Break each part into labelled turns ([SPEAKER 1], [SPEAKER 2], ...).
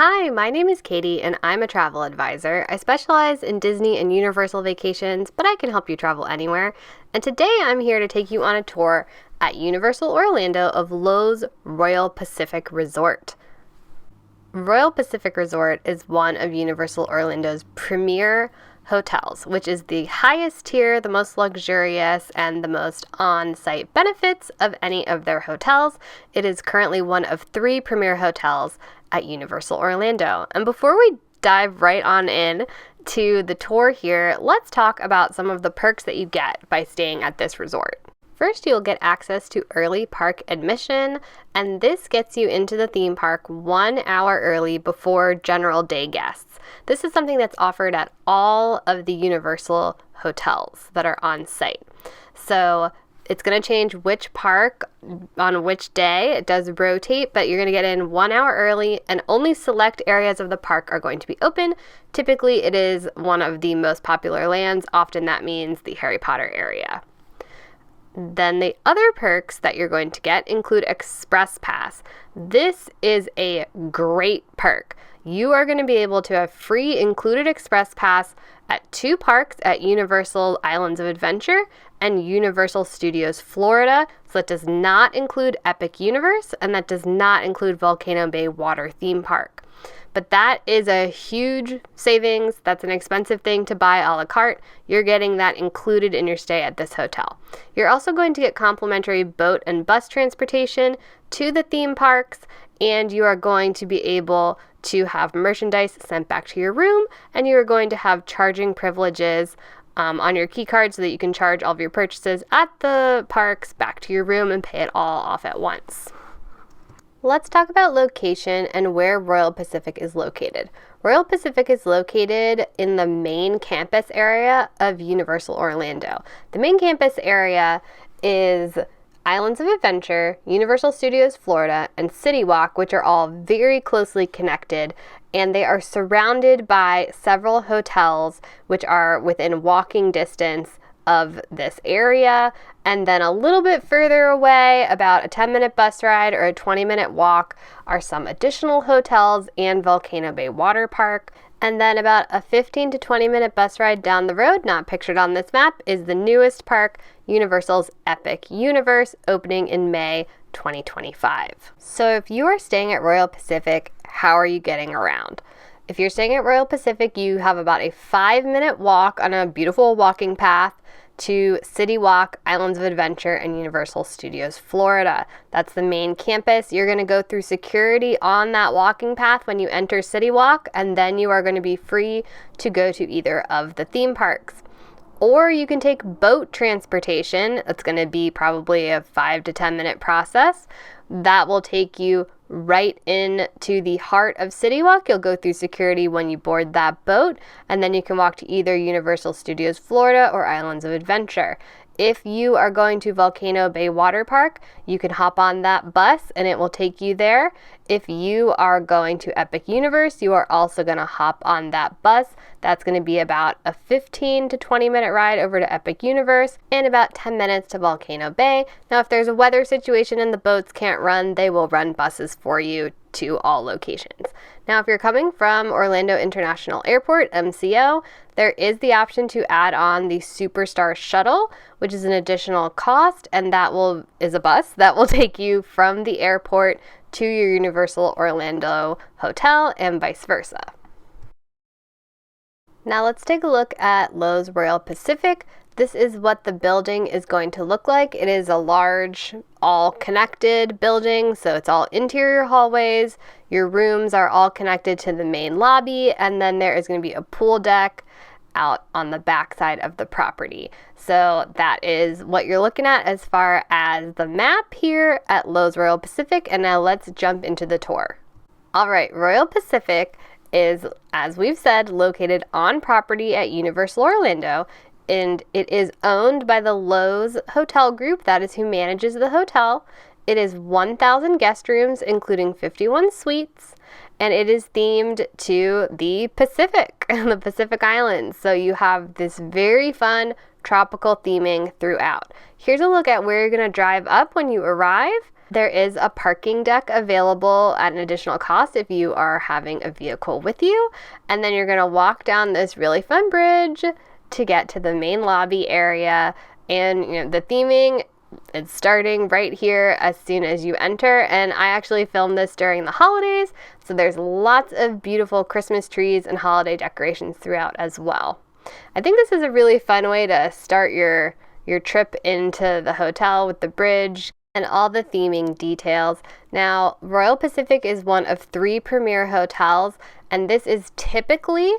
[SPEAKER 1] Hi, my name is Katie and I'm a travel advisor. I specialize in Disney and Universal vacations, but I can help you travel anywhere. And today I'm here to take you on a tour at Universal Orlando of Lowe's Royal Pacific Resort. Royal Pacific Resort is one of Universal Orlando's premier hotels, which is the highest tier, the most luxurious, and the most on-site benefits of any of their hotels. It is currently one of 3 premier hotels at Universal Orlando. And before we dive right on in to the tour here, let's talk about some of the perks that you get by staying at this resort. First, you'll get access to early park admission, and this gets you into the theme park 1 hour early before general day guests. This is something that's offered at all of the Universal hotels that are on site. So it's going to change which park on which day. It does rotate, but you're going to get in 1 hour early, and only select areas of the park are going to be open. Typically, it is one of the most popular lands. Often that means the Harry Potter area. Then the other perks that you're going to get include Express Pass. This is a great perk. You are going to be able to have free included Express Pass at 2 parks at Universal Islands of Adventure and Universal Studios Florida. So that does not include Epic Universe, and that does not include Volcano Bay Water Theme Park. But that is a huge savings. That's an expensive thing to buy a la carte. You're getting that included in your stay at this hotel. You're also going to get complimentary boat and bus transportation to the theme parks, and you are going to be able to have merchandise sent back to your room, and you are going to have charging privileges on your key card so that you can charge all of your purchases at the parks back to your room and pay it all off at once. Let's talk about location and where Royal Pacific is located. Royal Pacific is located in the main campus area of Universal Orlando. The main campus area is Islands of Adventure, Universal Studios Florida, and City Walk, which are all very closely connected, and they are surrounded by several hotels which are within walking distance of this area. And then a little bit further away, about a 10-minute bus ride or a 20-minute walk, are some additional hotels and Volcano Bay Water Park. And then about a 15 to 20-minute bus ride down the road, not pictured on this map, is the newest park, Universal's Epic Universe, opening in May 2025. So if you are staying at Royal Pacific, how are you getting around? If you're staying at Royal Pacific, you have about a 5-minute walk on a beautiful walking path to City Walk, Islands of Adventure, and Universal Studios Florida. That's the main campus. You're going to go through security on that walking path when you enter City Walk, and then you are going to be free to go to either of the theme parks. Or you can take boat transportation. It's going to be probably a 5 to 10 minute process. That will take you right into the heart of City Walk. You'll go through security when you board that boat, and then you can walk to either Universal Studios Florida or Islands of Adventure. If you are going to Volcano Bay Water Park, you can hop on that bus and it will take you there. If you are going to Epic Universe, you are also going to hop on that bus. That's going to be about a 15 to 20 minute ride over to Epic Universe and about 10 minutes to Volcano Bay. Now, if there's a weather situation and the boats can't run, they will run buses for you to all locations. Now, if you're coming from Orlando International Airport, MCO, there is the option to add on the Superstar Shuttle, which is an additional cost, and that is a bus that will take you from the airport to your Universal Orlando hotel and vice versa. Now let's take a look at Lowe's Royal Pacific. This is what the building is going to look like. It is a large, all-connected building, so it's all interior hallways. Your rooms are all connected to the main lobby, and then there is going to be a pool deck out on the back side of the property. So that is what you're looking at as far as the map here at Lowe's Royal Pacific, and now let's jump into the tour. All right, Royal Pacific is, as we've said, located on property at Universal Orlando, and it is owned by the Lowe's Hotel Group. That is who manages the hotel. It is 1,000 guest rooms, including 51 suites, and it is themed to the Pacific, the Pacific Islands. So you have this very fun tropical theming throughout. Here's a look at where you're going to drive up when you arrive. There is a parking deck available at an additional cost if you are having a vehicle with you. And then you're going to walk down this really fun bridge to get to the main lobby area. And the theming is starting right here as soon as you enter. And I actually filmed this during the holidays, so there's lots of beautiful Christmas trees and holiday decorations throughout as well. I think this is a really fun way to start your trip into the hotel with the bridge and all the theming details. Now, Royal Pacific is one of 3 premier hotels, and this is typically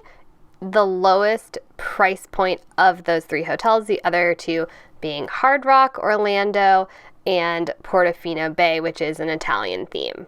[SPEAKER 1] the lowest price point of those 3 hotels, the other 2 being Hard Rock, Orlando, and Portofino Bay, which is an Italian theme.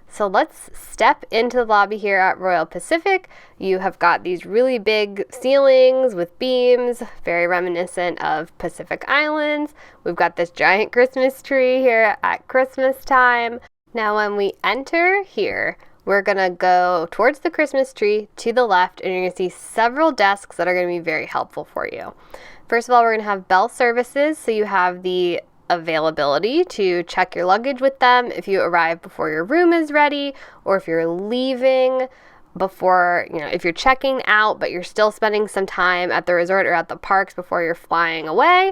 [SPEAKER 1] So let's step into the lobby here at Royal Pacific. You have got these really big ceilings with beams, very reminiscent of Pacific Islands. We've got this giant Christmas tree here at Christmas time. Now when we enter here, we're gonna go towards the Christmas tree to the left, and you're gonna see several desks that are gonna be very helpful for you. First of all, we're gonna have bell services, so you have the availability to check your luggage with them if you arrive before your room is ready, or if you're leaving before, if you're checking out but you're still spending some time at the resort or at the parks before you're flying away,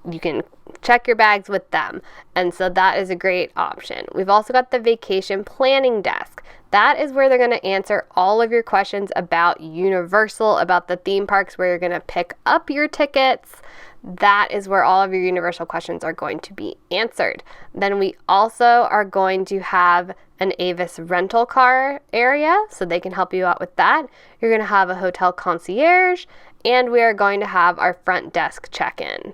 [SPEAKER 1] you can check your bags with them. And so that is a great option. We've also got the vacation planning desk. That is where they're going to answer all of your questions about Universal, about the theme parks, where you're going to pick up your tickets. That is where all of your Universal questions are going to be answered. Then we also are going to have an Avis rental car area, so they can help you out with that. You're going to have a hotel concierge, and we are going to have our front desk check-in.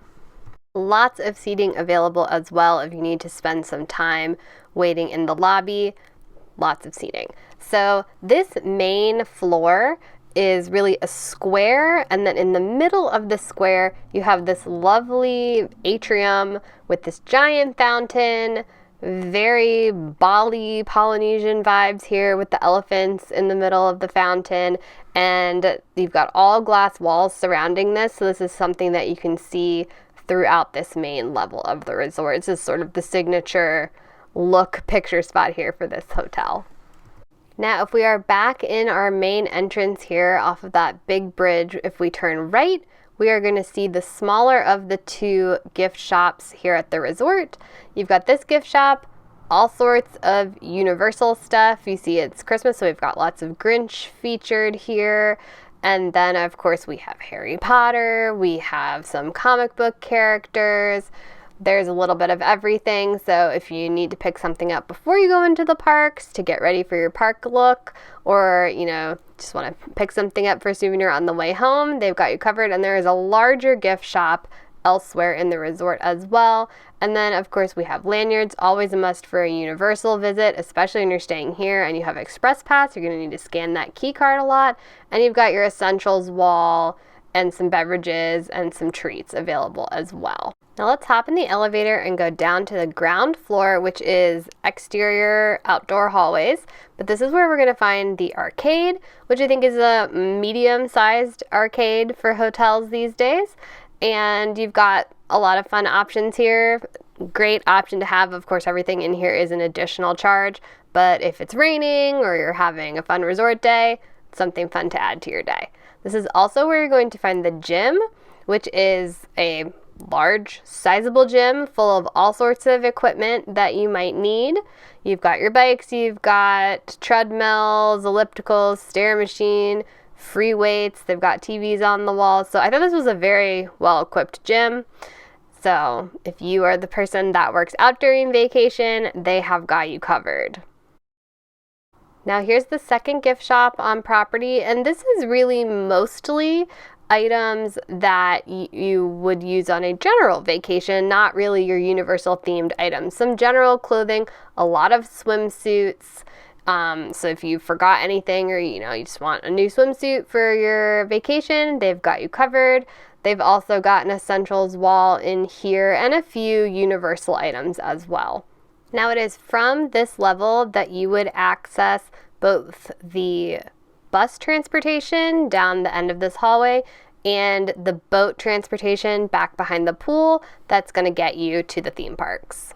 [SPEAKER 1] Lots of seating available as well if you need to spend some time waiting in the lobby. Lots of seating. So this main floor is really a square, and then in the middle of the square you have this lovely atrium with this giant fountain, very Bali Polynesian vibes here with the elephants in the middle of the fountain, and you've got all glass walls surrounding this, so this is something that you can see throughout this main level of the resort. This is sort of the signature look picture spot here for this hotel. Now, if we are back in our main entrance here off of that big bridge, if we turn right, we are going to see the smaller of the 2 gift shops here at the resort. You've got this gift shop, all sorts of Universal stuff. You see it's Christmas, so we've got lots of Grinch featured here. And then, of course, we have Harry Potter, we have some comic book characters. There's a little bit of everything, so if you need to pick something up before you go into the parks to get ready for your park look, or, just want to pick something up for a souvenir on the way home, they've got you covered. And there is a larger gift shop elsewhere in the resort as well. And then, of course, we have lanyards, always a must for a Universal visit, especially when you're staying here and you have Express Pass. You're going to need to scan that key card a lot. And you've got your essentials wall and some beverages and some treats available as well. Now let's hop in the elevator and go down to the ground floor, which is exterior outdoor hallways. But this is where we're going to find the arcade, which I think is a medium-sized arcade for hotels these days. And you've got a lot of fun options here. Great option to have. Of course, everything in here is an additional charge. But if it's raining or you're having a fun resort day, it's something fun to add to your day. This is also where you're going to find the gym, which is a large, sizable gym full of all sorts of equipment that you might need. You've got your bikes, you've got treadmills, ellipticals, stair machine, free weights. They've got TVs on the walls. So I thought this was a very well-equipped gym. So if you are the person that works out during vacation, they have got you covered. Now here's the second gift shop on property, and this is really mostly items that you would use on a general vacation, not really your Universal themed items. Some general clothing, a lot of swimsuits. So if you forgot anything, or you just want a new swimsuit for your vacation, they've got you covered. They've also got an essentials wall in here and a few Universal items as well. Now it is from this level that you would access both the bus transportation down the end of this hallway and the boat transportation back behind the pool that's going to get you to the theme parks.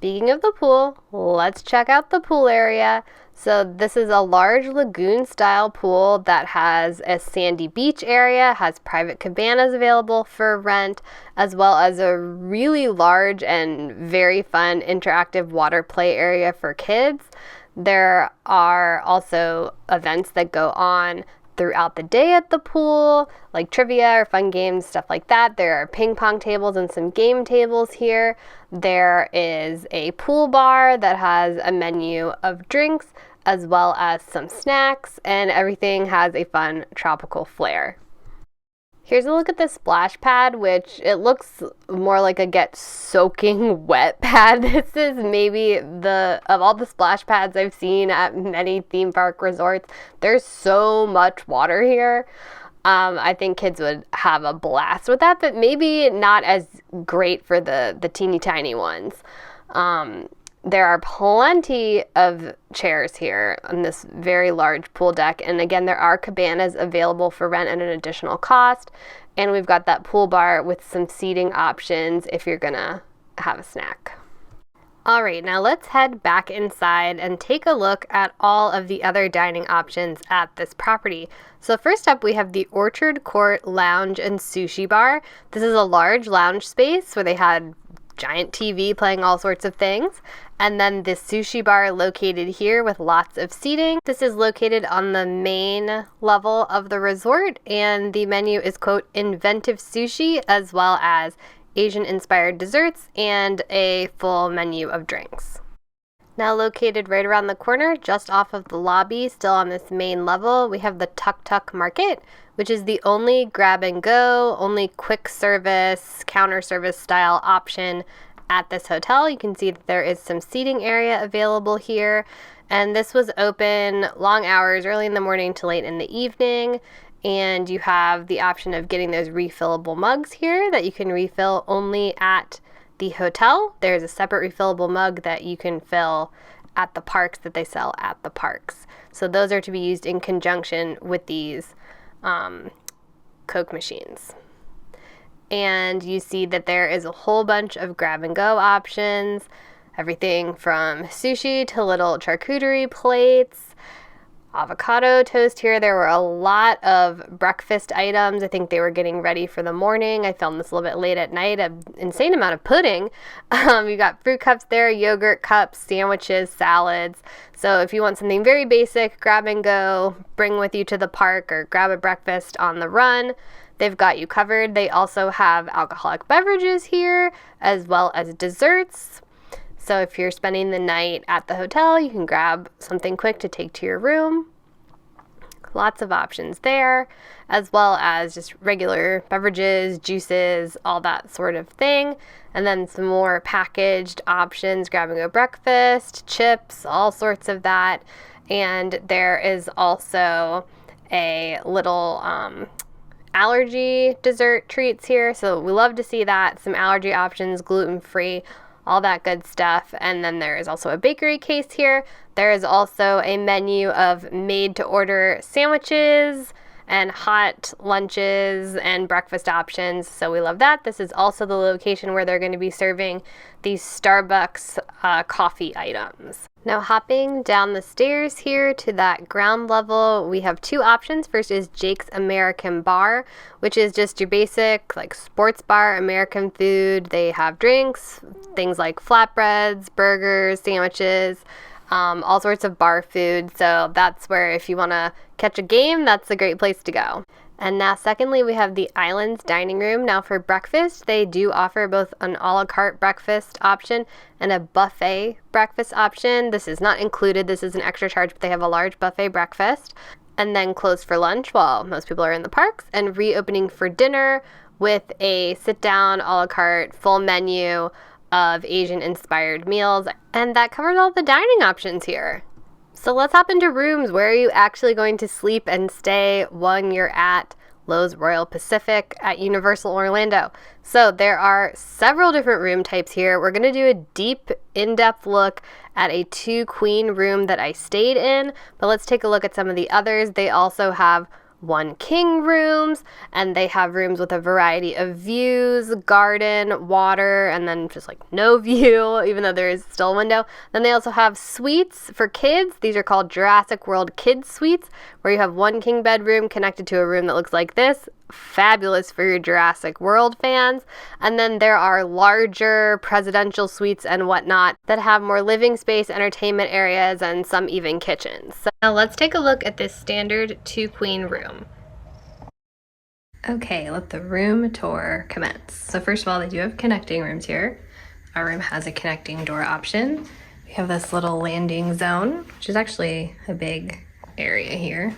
[SPEAKER 1] speaking of the pool, let's check out the pool area. So this is a large lagoon-style pool that has a sandy beach area, has private cabanas available for rent, as well as a really large and very fun interactive water play area for kids. There are also events that go on throughout the day at the pool, like trivia or fun games, stuff like that. There are ping pong tables and some game tables here. There is a pool bar that has a menu of drinks as well as some snacks, and everything has a fun tropical flair. Here's a look at the splash pad, which it looks more like a get soaking wet pad. This is maybe of all the splash pads I've seen at many theme park resorts, there's so much water here. I think kids would have a blast with that, but maybe not as great for the teeny tiny ones. There are plenty of chairs here on this very large pool deck. And again, there are cabanas available for rent at an additional cost. And we've got that pool bar with some seating options if you're gonna have a snack. All right, now let's head back inside and take a look at all of the other dining options at this property. So first up, we have the Orchard Court Lounge and Sushi Bar. This is a large lounge space where they had giant TV playing all sorts of things. And then this sushi bar located here with lots of seating. This is located on the main level of the resort, and the menu is, quote, inventive sushi, as well as Asian-inspired desserts and a full menu of drinks. Now located right around the corner, just off of the lobby, still on this main level, we have the Tuk Tuk Market, which is the only grab-and-go, only quick service, counter service style option at this hotel. You can see that there is some seating area available here, and this was open long hours, early in the morning to late in the evening, and you have the option of getting those refillable mugs here that you can refill only at the hotel. There's a separate refillable mug that you can fill at the parks that they sell at the parks. So those are to be used in conjunction with these Coke machines. And you see that there is a whole bunch of grab-and-go options, everything from sushi to little charcuterie plates, avocado toast here. There were a lot of breakfast items. I think they were getting ready for the morning. I filmed this a little bit late at night. An insane amount of pudding. You got fruit cups there, yogurt cups, sandwiches, salads. So if you want something very basic, grab and go, bring with you to the park, or grab a breakfast on the run, they've got you covered. They also have alcoholic beverages here, as well as desserts. So if you're spending the night at the hotel, you can grab something quick to take to your room. Lots of options there, as well as just regular beverages, juices, all that sort of thing. And then some more packaged options, grab-and-go breakfast, chips, all sorts of that. And there is also a little allergy dessert treats here. So we love to see that. Some allergy options, gluten-free, all that good stuff. And then there is also a bakery case here. There is also a menu of made-to-order sandwiches and hot lunches and breakfast options. So we love that. This is also the location where they're going to be serving these Starbucks coffee items. Now hopping down the stairs here to that ground level, we have two options. First is Jake's American Bar, which is just your basic like sports bar, American food. They have drinks, things like flatbreads, burgers, sandwiches, all sorts of bar food. So that's where if you want to catch a game, that's a great place to go. And now secondly, we have the Islands Dining Room. Now for breakfast, they do offer both an a la carte breakfast option and a buffet breakfast option. This is not included. This is an extra charge, but they have a large buffet breakfast. And then closed for lunch while most people are in the parks, and reopening for dinner with a sit-down a la carte full menu of Asian-inspired meals. And that covers all the dining options here. So let's hop into rooms. Where are you actually going to sleep and stay when you're at Loews Royal Pacific at Universal Orlando? So there are several different room types here. We're going to do a deep, in-depth look at a 2-queen room that I stayed in, but let's take a look at some of the others. They also have one king rooms, and they have rooms with a variety of views, garden, water, and then just like no view, even though there is still a window. Then they also have suites for kids. These are called Jurassic World Kids Suites, where you have one king bedroom connected to a room that looks like this. Fabulous for your Jurassic World fans. And then there are larger presidential suites and whatnot that have more living space, entertainment areas, and some even kitchens. So now let's take a look at this standard 2-queen room. Okay, let the room tour commence. So first of all, they do have connecting rooms here. Our room has a connecting door option. We have this little landing zone, which is actually a big area here.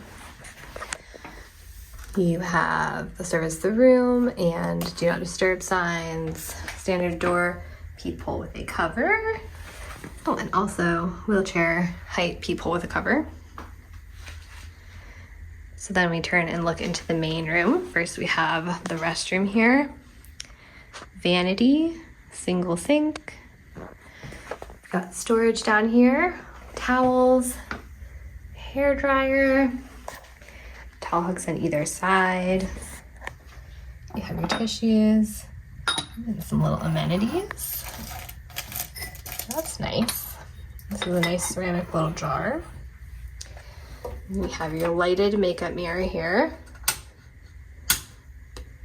[SPEAKER 1] You have the service of the room and do not disturb signs, standard door, peephole with a cover. Oh, and also wheelchair height peephole with a cover. So then we turn and look into the main room. First we have the restroom here, vanity, single sink. We've got storage down here, towels, hair dryer, towel hooks on either side. You have your tissues and some little amenities. That's nice. This is a nice ceramic little jar. You have your lighted makeup mirror here.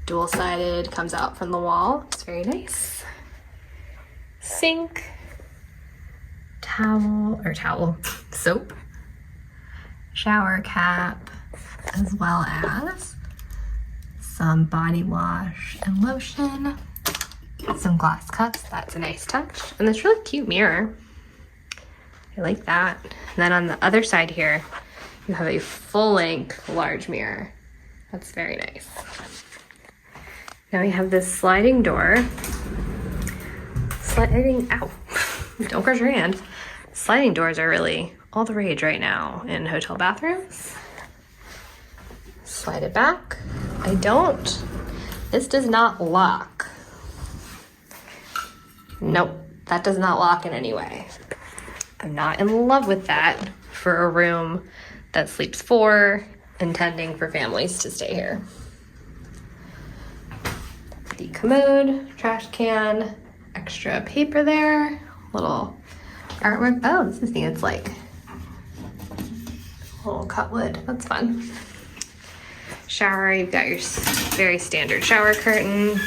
[SPEAKER 1] Dual-sided, comes out from the wall. It's very nice. Sink, soap, shower cap, as well as some body wash and lotion, some glass cups. That's a nice touch. And this really cute mirror. I like that. And then on the other side here, you have a full-length large mirror. That's very nice. Now we have this sliding door. Don't crush your hand. Sliding doors are really all the rage right now in hotel bathrooms. Slide it back. This does not lock. Nope, that does not lock in any way. I'm not in love with that for a room that sleeps 4, intending for families to stay here. The commode, trash can, extra paper there, little artwork. Oh, this is neat. It's like a little cut wood. That's fun. Shower, you've got your very standard shower curtain,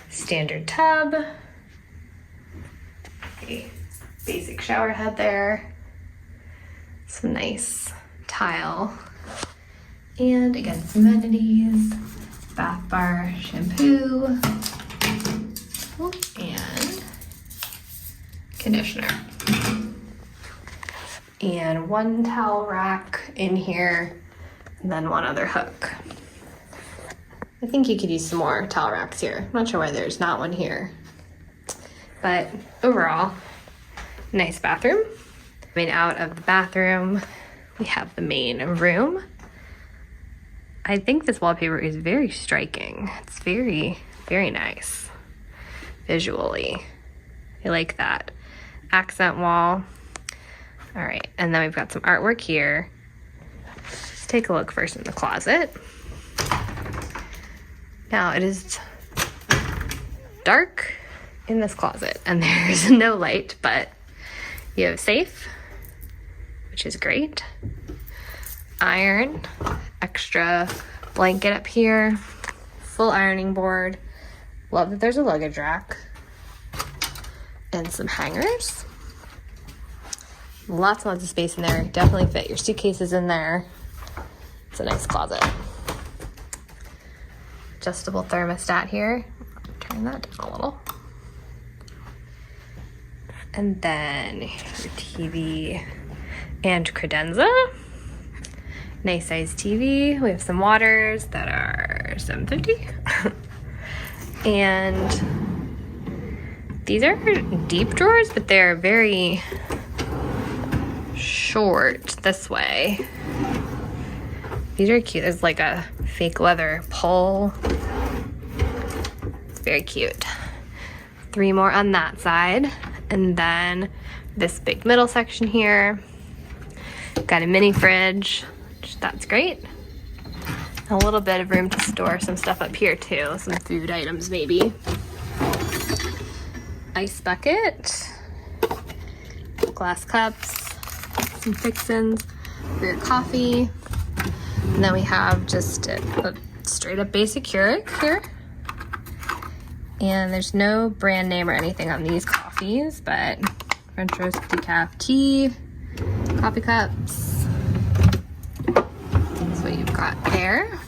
[SPEAKER 1] standard tub, a basic shower head there, some nice tile, and again, some amenities, bath bar, shampoo, and conditioner. And one towel rack in here, and then one other hook. I think you could use some more towel racks here. I'm not sure why there's not one here. But overall, nice bathroom. Coming out of the bathroom, we have the main room. I think this wallpaper is very striking. It's very, very nice visually. I like that. Accent wall. All right, and then we've got some artwork here. Let's take a look first in the closet. Now it is dark in this closet and there's no light, but you have a safe, which is great. Iron, extra blanket up here, full ironing board. Love that there's a luggage rack and some hangers. Lots and lots of space in there. Definitely fit your suitcases in there. It's a nice closet. Adjustable thermostat here. Turn that down a little. And then your TV and credenza. Nice size TV. We have some waters that are $7.50. And these are deep drawers, but they're very short this way. These are cute. There's like a fake leather pole. It's very cute. 3 more on that side. And then this big middle section here. Got a mini fridge, just That's great. A little bit of room to store some stuff up here too, some food items maybe. Ice bucket, glass cups, some fixins for your coffee. And then we have just a straight up basic Keurig here. And there's no brand name or anything on these coffees, but French roast decaf tea, coffee cups. That's what you've got there.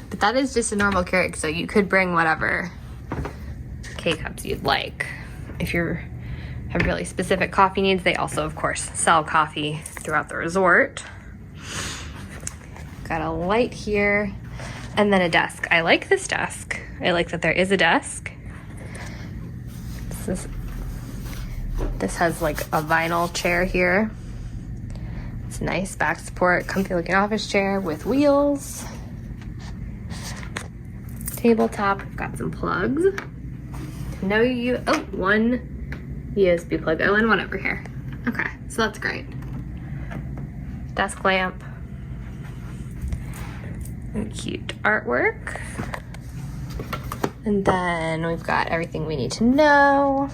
[SPEAKER 1] But that is just a normal Keurig, so you could bring whatever K-cups you'd like. If you have really specific coffee needs, they also, of course, sell coffee throughout the resort. Got a light here, and then a desk. I like this desk. I like that there is a desk. This has like a vinyl chair here. It's nice back support, comfy looking office chair with wheels. Tabletop, got some plugs. One USB plug. Oh, and one over here. Okay, so that's great. Desk lamp. And cute artwork. And then we've got everything we need to know.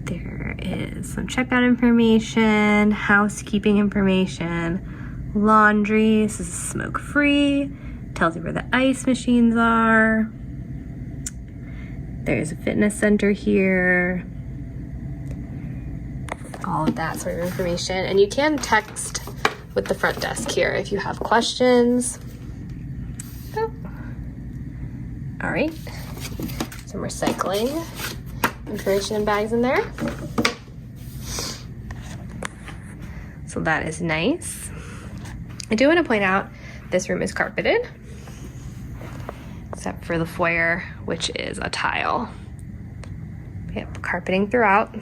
[SPEAKER 1] There is some checkout information, housekeeping information, laundry. This is smoke-free. Tells you where the ice machines are. There's a fitness center here. All of that sort of information. And you can text with the front desk here if you have questions. Oh. All right. Some recycling information and bags in there. So that is nice. I do want to point out this room is carpeted, except for the foyer, which is a tile. We have carpeting throughout.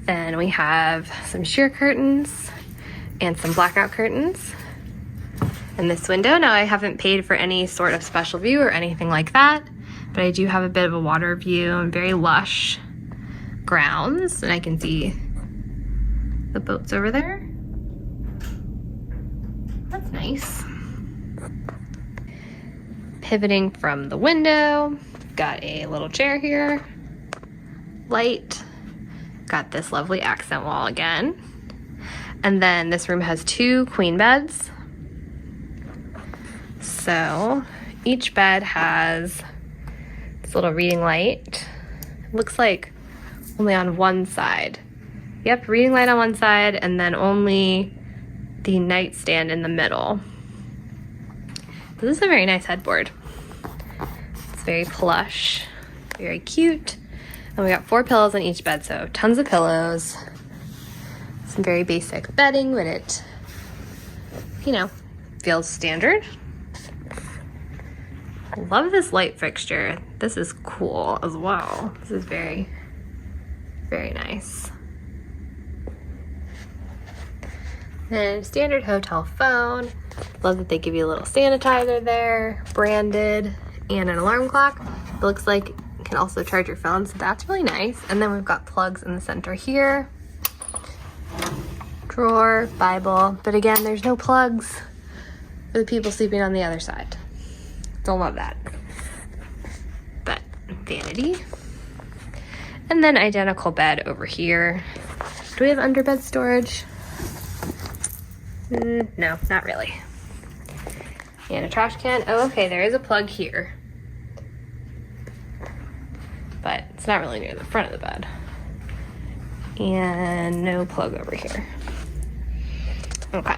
[SPEAKER 1] And we have some sheer curtains and some blackout curtains. And this window, now I haven't paid for any sort of special view or anything like that, but I do have a bit of a water view and very lush grounds, and I can see the boats over there. That's nice. Pivoting from the window, got a little chair here, light, got this lovely accent wall again. And then this room has 2 queen beds. So each bed has this little reading light. It looks like only on one side. Yep, reading light on one side and then only the nightstand in the middle. This is a very nice headboard. It's very plush, very cute. And we got 4 pillows on each bed, so tons of pillows. Some very basic bedding, but it, feels standard. Love this light fixture. This is cool as well. This is very, very nice. And standard hotel phone. Love that they give you a little sanitizer there, branded, and an alarm clock. It looks like you can also charge your phone, so that's really nice. And then we've got plugs in the center here. Drawer, Bible, but again, there's no plugs for the people sleeping on the other side. Don't love that. But vanity. And then identical bed over here. Do we have underbed storage? No, not really. And a trash can. Oh, okay, there is a plug here. But it's not really near the front of the bed. And no plug over here. Okay.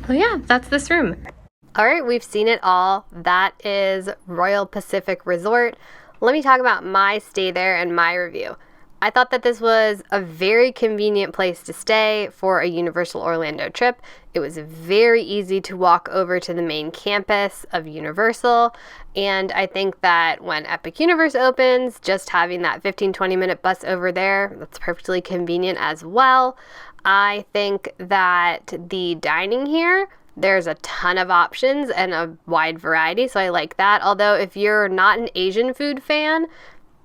[SPEAKER 1] Well, yeah, that's this room. All right, we've seen it all. That is Royal Pacific Resort. Let me talk about my stay there and my review. I thought that this was a very convenient place to stay for a Universal Orlando trip. It was very easy to walk over to the main campus of Universal, and I think that when Epic Universe opens, just having that 15-20 minute bus over there, that's perfectly convenient as well. I think that the dining here, there's a ton of options and a wide variety, so I like that. Although if you're not an Asian food fan,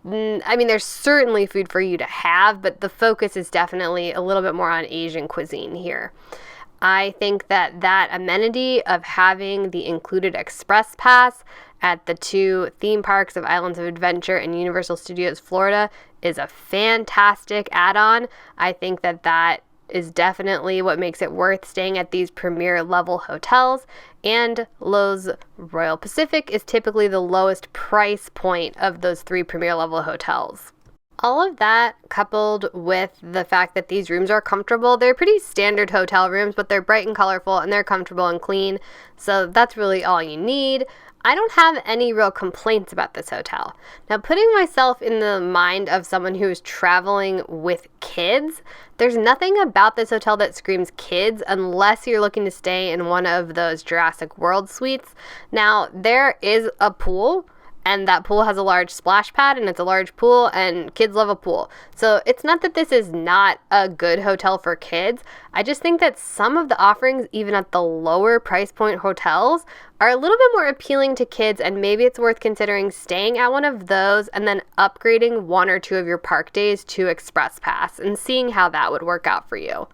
[SPEAKER 1] I mean, there's certainly food for you to have, but the focus is definitely a little bit more on Asian cuisine here. I think that amenity of having the included express pass at the 2 theme parks of Islands of Adventure and Universal Studios Florida is a fantastic add-on. I think that is definitely what makes it worth staying at these premier level hotels, and Loews Royal Pacific is typically the lowest price point of those 3 premier level hotels. All of that coupled with the fact that these rooms are comfortable. They're pretty standard hotel rooms, but they're bright and colorful and they're comfortable and clean. So that's really all you need. I don't have any real complaints about this hotel. Now, putting myself in the mind of someone who is traveling with kids, there's nothing about this hotel that screams kids unless you're looking to stay in one of those Jurassic World suites. Now, there is a pool, and that pool has a large splash pad, and it's a large pool, and kids love a pool. So it's not that this is not a good hotel for kids. I just think that some of the offerings, even at the lower price point hotels, are a little bit more appealing to kids, and maybe it's worth considering staying at one of those and then upgrading 1 or 2 of your park days to Express Pass and seeing how that would work out for you.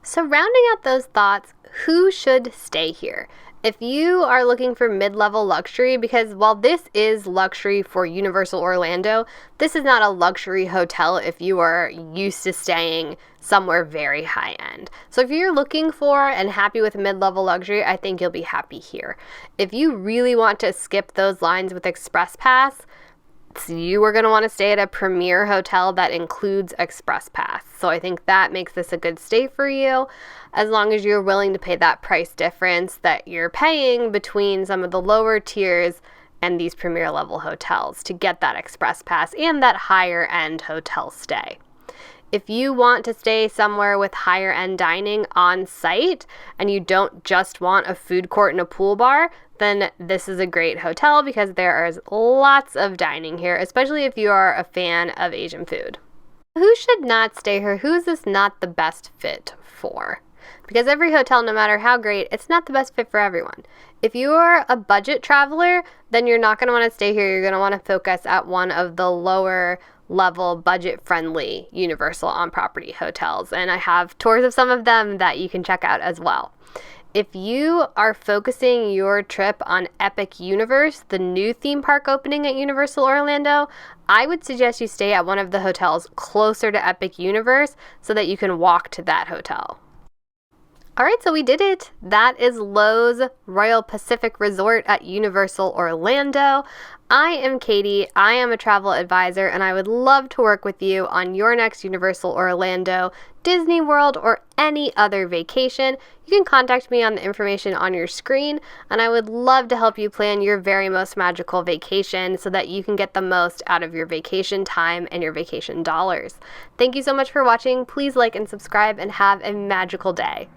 [SPEAKER 1] So rounding out those thoughts, who should stay here? If you are looking for mid-level luxury, because while this is luxury for Universal Orlando, this is not a luxury hotel if you are used to staying somewhere very high-end. So if you're looking for and happy with mid-level luxury, I think you'll be happy here. If you really want to skip those lines with Express Pass, you are going to want to stay at a premier hotel that includes Express Pass. So I think that makes this a good stay for you, as long as you're willing to pay that price difference that you're paying between some of the lower tiers and these premier level hotels to get that Express Pass and that higher end hotel stay. If you want to stay somewhere with higher end dining on site and you don't just want a food court and a pool bar, then this is a great hotel because there is lots of dining here, especially if you are a fan of Asian food. Who should not stay here? Who is this not the best fit for? Because every hotel, no matter how great, it's not the best fit for everyone. If you are a budget traveler, then you're not going to want to stay here. You're going to want to focus at one of the lower level, budget-friendly Universal on-property hotels. And I have tours of some of them that you can check out as well. If you are focusing your trip on Epic Universe, the new theme park opening at Universal Orlando, I would suggest you stay at one of the hotels closer to Epic Universe so that you can walk to that hotel. All right, so we did it. That is Loews Royal Pacific Resort at Universal Orlando. I am Katie. I am a travel advisor, and I would love to work with you on your next Universal Orlando, Disney World, or any other vacation. You can contact me on the information on your screen, and I would love to help you plan your very most magical vacation so that you can get the most out of your vacation time and your vacation dollars. Thank you so much for watching. Please like and subscribe, and have a magical day.